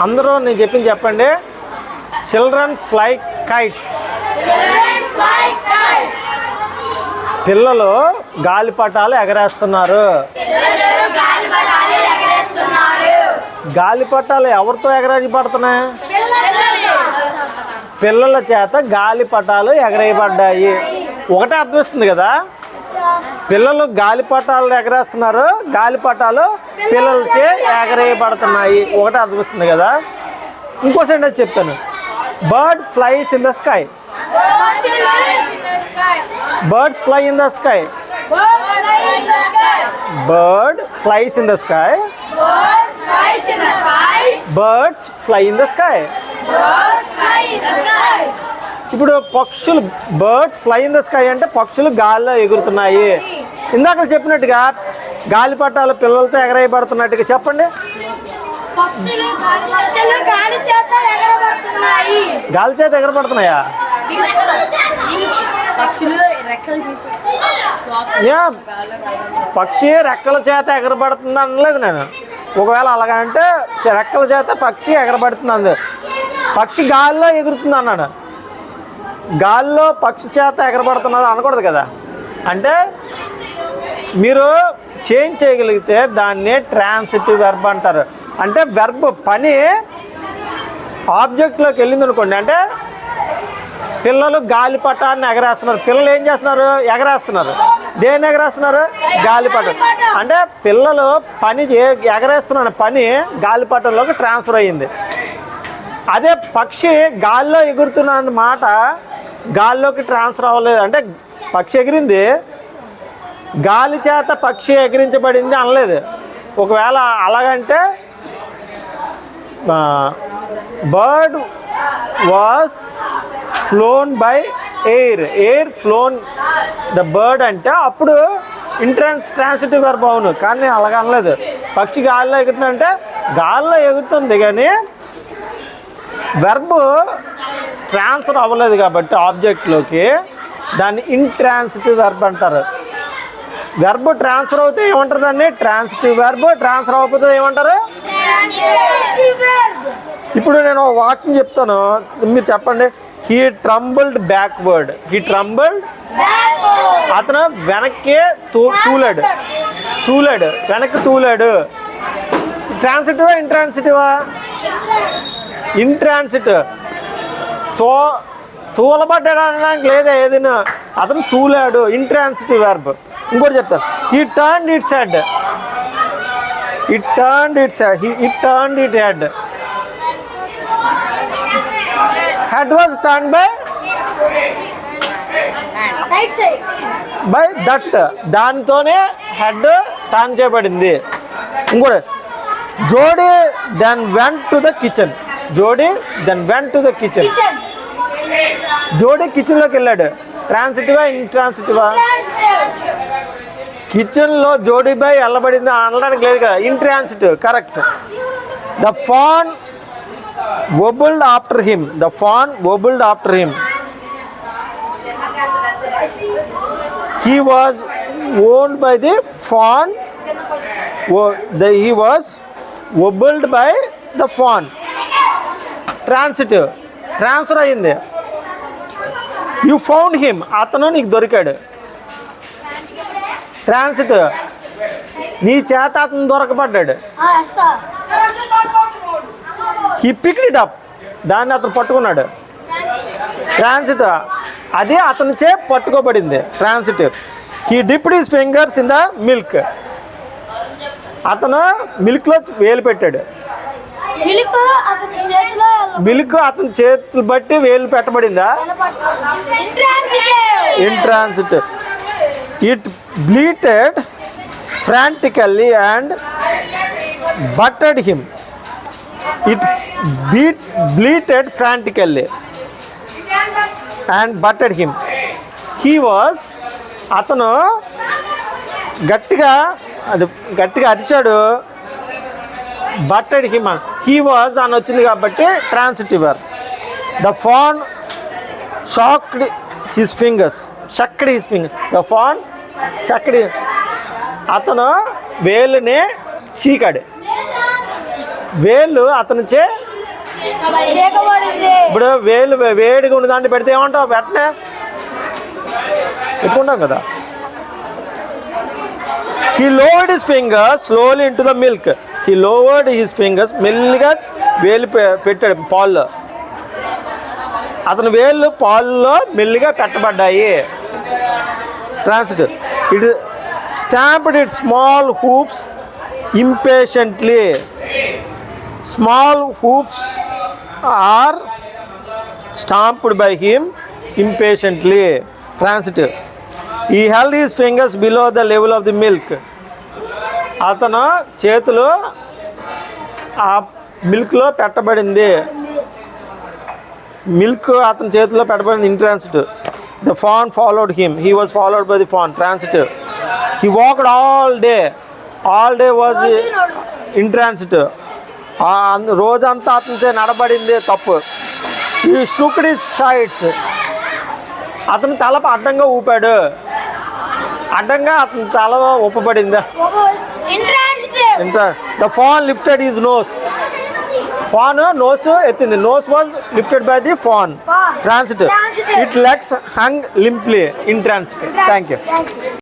అందరూ నేను చెప్పింది చెప్పండి. Children fly kites. పిల్లలు గాలిపటాలు ఎగరేస్తున్నారు. గాలిపటాలు ఎవరితో ఎగరేయబడుతున్నాయి? పిల్లల చేత గాలిపటాలు ఎగరేయబడ్డాయి. ఒకటే అర్థమిస్తుంది కదా, పిల్లలు గాలిపటాలు ఎగరేస్తున్నారు, గాలిపటాలు పిల్లలచే ఎగరేయబడుతున్నాయి. ఒకటే అర్థమిస్తుంది కదా. ఇంకో సెంటెన్స్ చెప్తాను. Bird flies in the sky. Birds fly in the sky. Bird flies in the sky. Birds fly in the sky. ఇప్పుడు పక్షులు birds fly in the sky అంటే పక్షులు గాల్లో ఎగురుతున్నాయి. ఇందాక చెప్పినట్టుగా గాలిపటాలు పిల్లలతో ఎగరేయబడుతున్నట్టుగా చెప్పండి. గాలి చేత ఎగరబడుతున్నాయా? పక్షి రెక్కల చేత ఎగరబడుతుంది అనలేదు నేను. ఒకవేళ అలాగంటే రెక్కల చేత పక్షి ఎగరబడుతుంది, పక్షి గాల్లో ఎగురుతుంది అన్నాడు. గాల్లో పక్షి చేత ఎగరబడుతున్నది అనకూడదు కదా. అంటే మీరు చేంజ్ చేయగలిగితే దాన్ని ట్రాన్సిటివ్ వెర్బ్ అంటారు. అంటే వెర్బ్ పని ఆబ్జెక్ట్లోకి వెళ్ళింది అనుకోండి. అంటే పిల్లలు గాలిపటాన్ని ఎగరేస్తున్నారు. పిల్లలు ఏం చేస్తున్నారు? ఎగరేస్తున్నారు. దేన్ని ఎగరేస్తున్నారు? గాలిపటం. అంటే పిల్లలు పని ఎగరేస్తున్న పని గాలిపటంలోకి ట్రాన్స్ఫర్ అయ్యింది. అదే పక్షి గాల్లో ఎగురుతున్న మాట గాల్లోకి ట్రాన్స్ఫర్ అవ్వలేదు. అంటే పక్షి ఎగిరింది, గాలి చేత పక్షి ఎగిరించబడింది అనలేదు. ఒకవేళ అలాగంటే bird was flown by air. Air flown the bird అంటే అప్పుడు ట్రాన్సిటివ్ వెర్బ్ అవును. కానీ అలాగ అనలేదు. పక్షి గాల్లో ఎగురుతుందంటే గాల్లో ఎగురుతుంది కానీ వెర్బ్ ట్రాన్స్ఫర్ అవ్వలేదు కాబట్టి ఆబ్జెక్ట్లోకి దాన్ని ఇంట్రాన్సిటివ్ వెర్బ్ అంటారు. వెర్బ్ ట్రాన్స్ఫర్ అవుతే ఏమంటారు? దాన్ని ట్రాన్సిటివ్ వెర్బ్. ట్రాన్స్ఫర్ అవ్వకపోతే ఏమంటారు? ఇప్పుడు నేను వాక్యం చెప్తాను, మీరు చెప్పండి. He tumbled backward. He tumbled, అతను వెనక్కి తూలాడు. తూలాడు, వెనక్కి తూలాడు. ట్రాన్సిటివా ఇంట్రాన్సిటివా? ఇంట్రాన్సిటివ్. తూలబడ్డాడు అనడానికి లేదా ఏదైనా, అతను తూలాడు. Intransitive verb. ఇంకోటి చెప్తాను. He turned its head. It turned its head. It turned it head. Head was turn by that. దానితోనే హెడ్ టర్న్ చేయబడింది. ఇంకోటి Jody then went to the kitchen. Jody then went to the kitchen. Jody కిచెన్లోకి వెళ్ళాడు. ట్రాన్సిటివా ఇంట్రాన్సిటివా? కిచెన్లో జోడీ by వెళ్ళబడింది అనడానికి లేదు కదా. Intransitive. Correct. The fan wobbled after him. The fawn wobbled after him. He was owned by the fawn. He was wobbled by the fawn. Transitive. Transfer అయింది. You found him. అతను నీకు దొరికాడు. ట్రాన్సిటివ్. నీ చేత అతను దొరకబడ్డాడు. He picked it up. దాన్ని అతను పట్టుకున్నాడు. ట్రాన్సిటివ్. అదే అతని చే పట్టుకోబడింది. Transitive. He dipped his fingers in the milk. అతను మిల్క్లో వేలు పెట్టాడు. మిల్క్ అతని చేతులు బట్టి వేలు పెట్టబడిందా? Intransitive. It bleated frantically and butted him. It bleated frantically and butted him. He was, అతను గట్టిగా అరిచాడు. బట్టెడ్ హిమ్. హీ వాజ్ అని వచ్చింది కాబట్టి transitive verb. The fawn sucked his fingers. Sucked his finger. The fawn sucked. అతను వేలుని చీకాడు. వేళ్ళు అతనిచే ఇప్పుడు వేలు వేడిగా ఉన్న దాంట్లో పెడితే ఏమంటావు? వెంటనే పెట్టుకుంటాం కదా. He lowered his fingers slowly into the milk. He lowered his fingers, మెల్లిగా వేలు పెట్టాడు పాల్లో. అతని వేళ్ళు పాల్లో మెల్లిగా పెట్టబడ్డాయి. Transit. It stamped it small hoofs impatiently. Small hoofs are stamped by him impatiently. Transit. He held his fingers below the level of the milk. అతను చేతులు ఆ మిల్క్లో పెట్టబడింది. మిల్క్ అతని చేతిలో పెట్టబడింది. Intransit. The fawn followed him. He was followed by the fawn. Transit. He walked all day. All day was intransit. రోజంతా అతనితో నడబడింది. తప్పు. ఈ స్టూక్డ్ హిస్ సైడ్స్. అతను తల అడ్డంగా ఊపాడు. అడ్డంగా అతని తల ఊపబడింది. The fawn lifted his nose. Fawn nose ఎత్తింది. Nose was lifted by the fawn. Transit. It legs hung limply. In transit. Thank you.